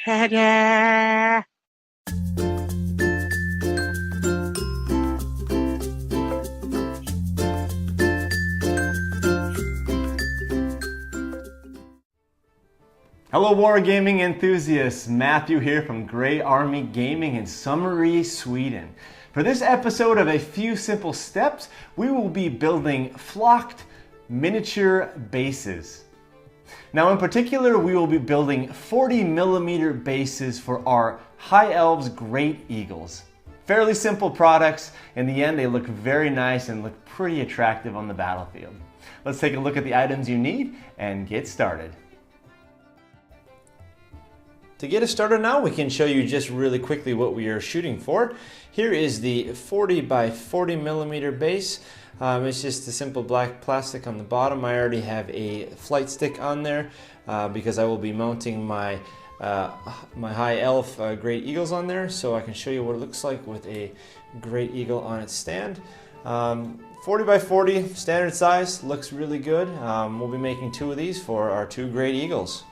Ta-da! Hello wargaming enthusiasts, Matthew here from Grey Army Gaming in Summery, Sweden. For this episode of A Few Simple Steps, we will be building flocked miniature bases. Now in particular, we will be building 40mm bases for our High Elves Great Eagles. Fairly simple products. In the end, they look very nice and look pretty attractive on the battlefield. Let's take a look at the items you need and get started. To get us started now, we can show you just really quickly what we are shooting for. Here is the 40 by 40mm base. It's just a simple black plastic on the bottom. I already have a flight stick on there because I will be mounting my High Elf Great Eagles on there, so I can show you what it looks like with a Great Eagle on its stand. 40 by 40, standard size, looks really good. We'll be making 2 of these for our 2 Great Eagles.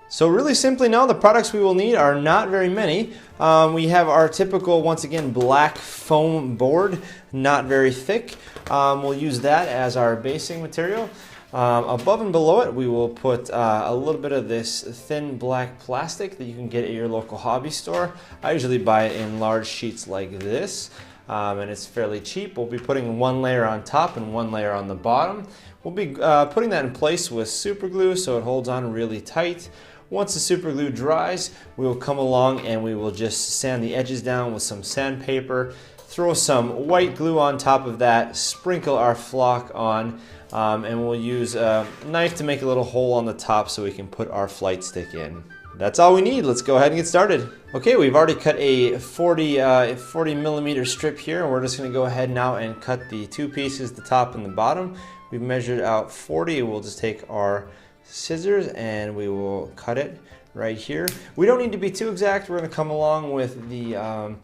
So really simply now, the products we will need are not very many. We have our typical, once again, black foam board, not very thick. We'll use that as our basing material. Above and below it, we will put a little bit of this thin black plastic that you can get at your local hobby store. I usually buy it in large sheets like this, and it's fairly cheap. We'll be putting 1 layer on top and 1 layer on the bottom. We'll be putting that in place with super glue so it holds on really tight. Once the super glue dries, we will come along and we will just sand the edges down with some sandpaper, throw some white glue on top of that, sprinkle our flock on, and we'll use a knife to make a little hole on the top so we can put our flight stick in. That's all we need. Let's go ahead and get started. Okay, we've already cut a 40mm strip here, and we're just going to go ahead now and cut the 2 pieces, the top and the bottom. We've measured out 40. We'll just take our scissors and we will cut it right here. We don't need to be too exact. We're going to come along with the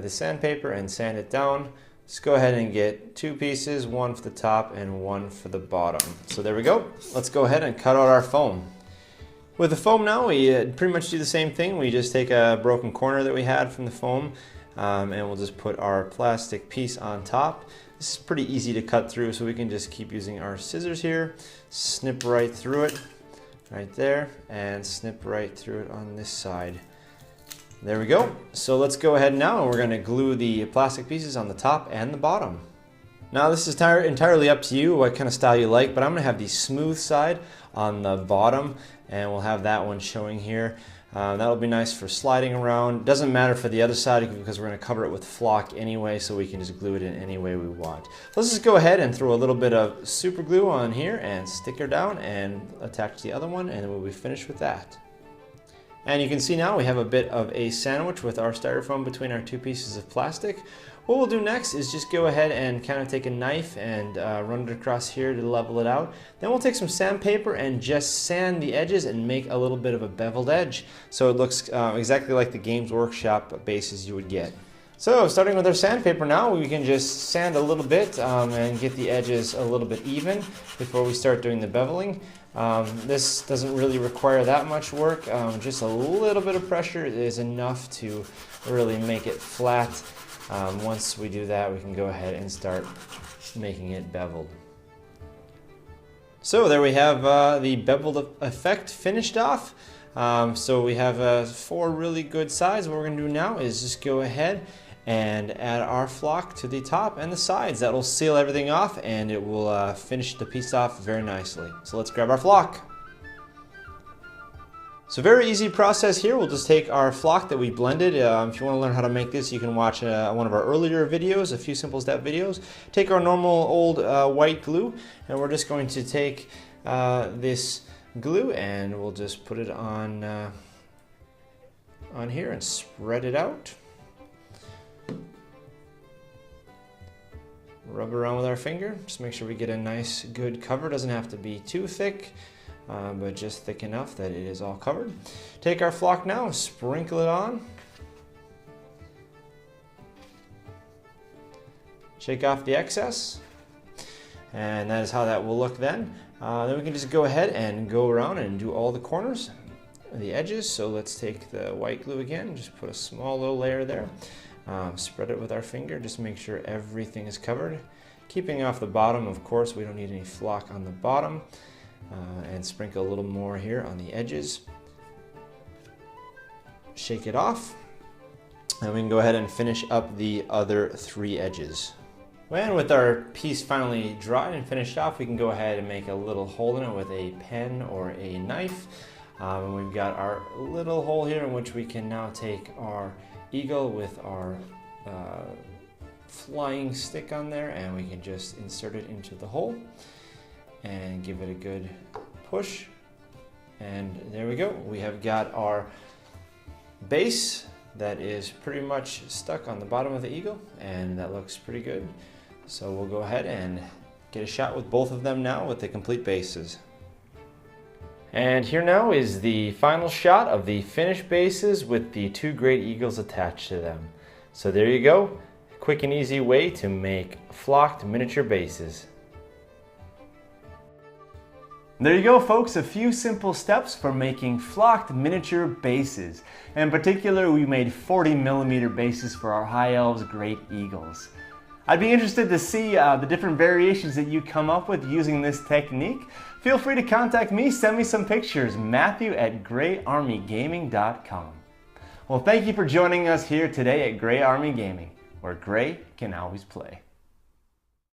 sandpaper and sand it down. Let's go ahead and get 2 pieces, 1 for the top and 1 for the bottom. So there we go. Let's go ahead and cut out our foam. With the foam now, we pretty much do the same thing. We just take a broken corner that we had from the foam and we'll just put our plastic piece on top. This is pretty easy to cut through, so we can just keep using our scissors here, snip right through it, right there, and snip right through it on this side. There we go. So let's go ahead now and we're going to glue the plastic pieces on the top and the bottom. Now this is entirely up to you what kind of style you like, but I'm going to have the smooth side on the bottom, and we'll have that one showing here. That'll be nice for sliding around. Doesn't matter for the other side because we're going to cover it with flock anyway, so we can just glue it in any way we want. Let's just go ahead and throw a little bit of super glue on here and stick her down and attach the other one, and then we'll be finished with that. And you can see now we have a bit of a sandwich with our styrofoam between our 2 pieces of plastic. What we'll do next is just go ahead and kind of take a knife and run it across here to level it out. Then we'll take some sandpaper and just sand the edges and make a little bit of a beveled edge, so it looks exactly like the Games Workshop bases you would get. So starting with our sandpaper now, we can just sand a little bit and get the edges a little bit even before we start doing the beveling. This doesn't really require that much work. Just a little bit of pressure is enough to really make it flat. Once we do that, we can go ahead and start making it beveled. So there we have the beveled effect finished off. So we have 4 really good sides. What we're going to do now is just go ahead and add our flock to the top and the sides. That will seal everything off and it will finish the piece off very nicely. So let's grab our flock. So very easy process here. We'll just take our flock that we blended. If you want to learn how to make this, you can watch one of our earlier videos, A Few Simple Step videos. Take our normal old white glue, and we're just going to take this glue and we'll just put it on here and spread it out. Rub it around with our finger. Just make sure we get a nice good cover. Doesn't have to be too thick, but just thick enough that it is all covered. Take our flock now and sprinkle it on. Shake off the excess, and that is how that will look then. Then we can just go ahead and go around and do all the corners. the edges. So let's take the white glue again, just put a small little layer there. Spread it with our finger, just make sure everything is covered. Keeping off the bottom, of course, we don't need any flock on the bottom. And sprinkle a little more here on the edges. Shake it off. And we can go ahead and finish up the other 3 edges. And with our piece finally dried and finished off, we can go ahead and make a little hole in it with a pen or a knife. And we've got our little hole here in which we can now take our eagle with our flying stick on there, and we can just insert it into the hole and give it a good push. And there we go. We have got our base that is pretty much stuck on the bottom of the eagle, and that looks pretty good. So we'll go ahead and get a shot with both of them now with the complete bases. And here now is the final shot of the finished bases with the 2 great eagles attached to them. So there you go, quick and easy way to make flocked miniature bases. There you go, folks, a few simple steps for making flocked miniature bases. In particular, we made 40mm bases for our High Elves Great Eagles. I'd be interested to see the different variations that you come up with using this technique. Feel free to contact me, send me some pictures, Matthew@GreyArmyGaming.com. Well, thank you for joining us here today at Grey Army Gaming, where Grey can always play.